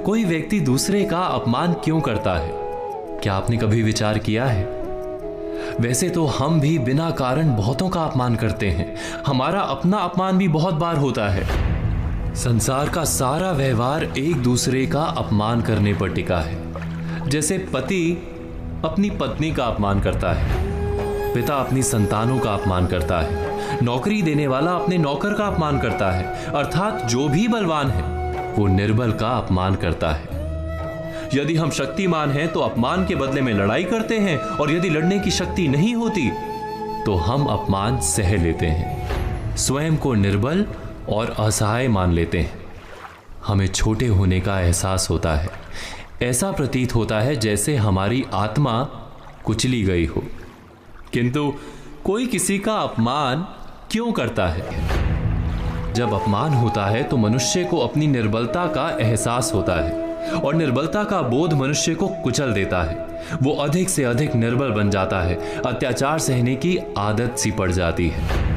कोई व्यक्ति दूसरे का अपमान क्यों करता है? क्या आपने कभी विचार किया है? वैसे तो हम भी बिना कारण बहुतों का अपमान करते हैं। हमारा अपना अपमान भी बहुत बार होता है। संसार का सारा व्यवहार एक दूसरे का अपमान करने पर टिका है। जैसे पति अपनी पत्नी का अपमान करता है, पिता अपनी संतानों का अपमान करता है, नौकरी देने वाला अपने नौकर का अपमान करता है, अर्थात जो भी बलवान है वो निर्बल का अपमान करता है। यदि हम शक्तिमान हैं तो अपमान के बदले में लड़ाई करते हैं, और यदि लड़ने की शक्ति नहीं होती तो हम अपमान सह लेते हैं, स्वयं को निर्बल और असहाय मान लेते हैं। हमें छोटे होने का एहसास होता है। ऐसा प्रतीत होता है जैसे हमारी आत्मा कुचली गई हो। किंतु कोई किसी का अपमान क्यों करता है? जब अपमान होता है तो मनुष्य को अपनी निर्बलता का एहसास होता है, और निर्बलता का बोध मनुष्य को कुचल देता है। वो अधिक से अधिक निर्बल बन जाता है, अत्याचार सहने की आदत सी पड़ जाती है,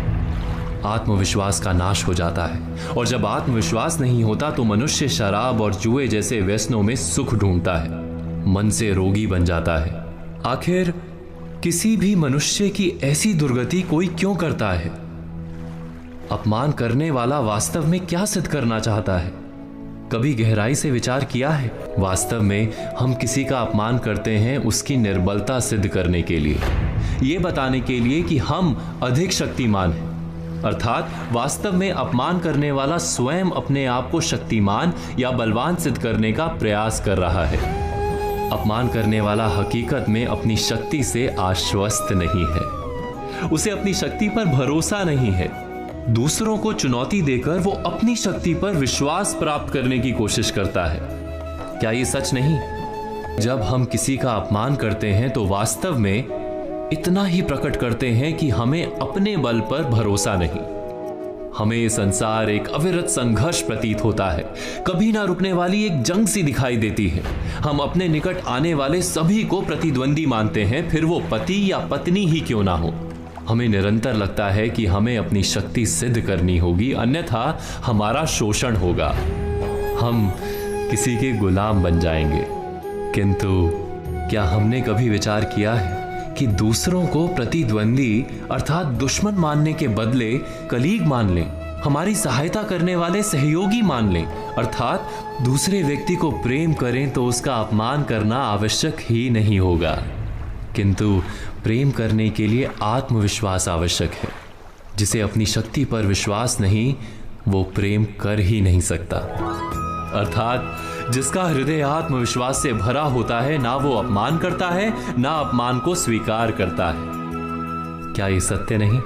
आत्मविश्वास का नाश हो जाता है। और जब आत्मविश्वास नहीं होता तो मनुष्य शराब और जुए जैसे व्यसनों में सुख ढूंढता है, मन से रोगी बन जाता है। आखिर किसी भी मनुष्य की ऐसी दुर्गति कोई क्यों करता है? अपमान करने वाला वास्तव में क्या सिद्ध करना चाहता है? कभी गहराई से विचार किया है? वास्तव में हम किसी का अपमान करते हैं उसकी निर्बलता सिद्ध करने के लिए, ये बताने के लिए कि हम अधिक शक्तिमान हैं। अर्थात वास्तव में अपमान करने वाला स्वयं अपने आप को शक्तिमान या बलवान सिद्ध करने का प्रयास कर रहा है। अपमान करने वाला हकीकत में अपनी शक्ति से आश्वस्त नहीं है, उसे अपनी शक्ति पर भरोसा नहीं है। दूसरों को चुनौती देकर वो अपनी शक्ति पर विश्वास प्राप्त करने की कोशिश करता है। क्या ये सच नहीं? जब हम किसी का अपमान करते हैं तो वास्तव में इतना ही प्रकट करते हैं कि हमें अपने बल पर भरोसा नहीं। हमें ये संसार एक अविरत संघर्ष प्रतीत होता है, कभी ना रुकने वाली एक जंग सी दिखाई देती है। हम अपने निकट आने वाले सभी को प्रतिद्वंदी मानते हैं, फिर वो पति या पत्नी ही क्यों ना हो। हमें निरंतर लगता है कि हमें अपनी शक्ति सिद्ध करनी होगी, अन्यथा हमारा शोषण होगा, हम किसी के गुलाम बन जाएंगे। किंतु क्या हमने कभी विचार किया है कि दूसरों को प्रतिद्वंदी अर्थात दुश्मन मानने के बदले कलीग मान लें, हमारी सहायता करने वाले सहयोगी मान लें, अर्थात दूसरे व्यक्ति को प्रेम करें तो उसका अपमान करना आवश्यक ही नहीं होगा। किंतु प्रेम करने के लिए आत्मविश्वास आवश्यक है। जिसे अपनी शक्ति पर विश्वास नहीं, वो प्रेम कर ही नहीं सकता। अर्थात जिसका हृदय आत्मविश्वास से भरा होता है, ना वो अपमान करता है, ना अपमान को स्वीकार करता है। क्या ये सत्य नहीं?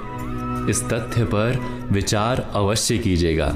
इस तथ्य पर विचार अवश्य कीजिएगा।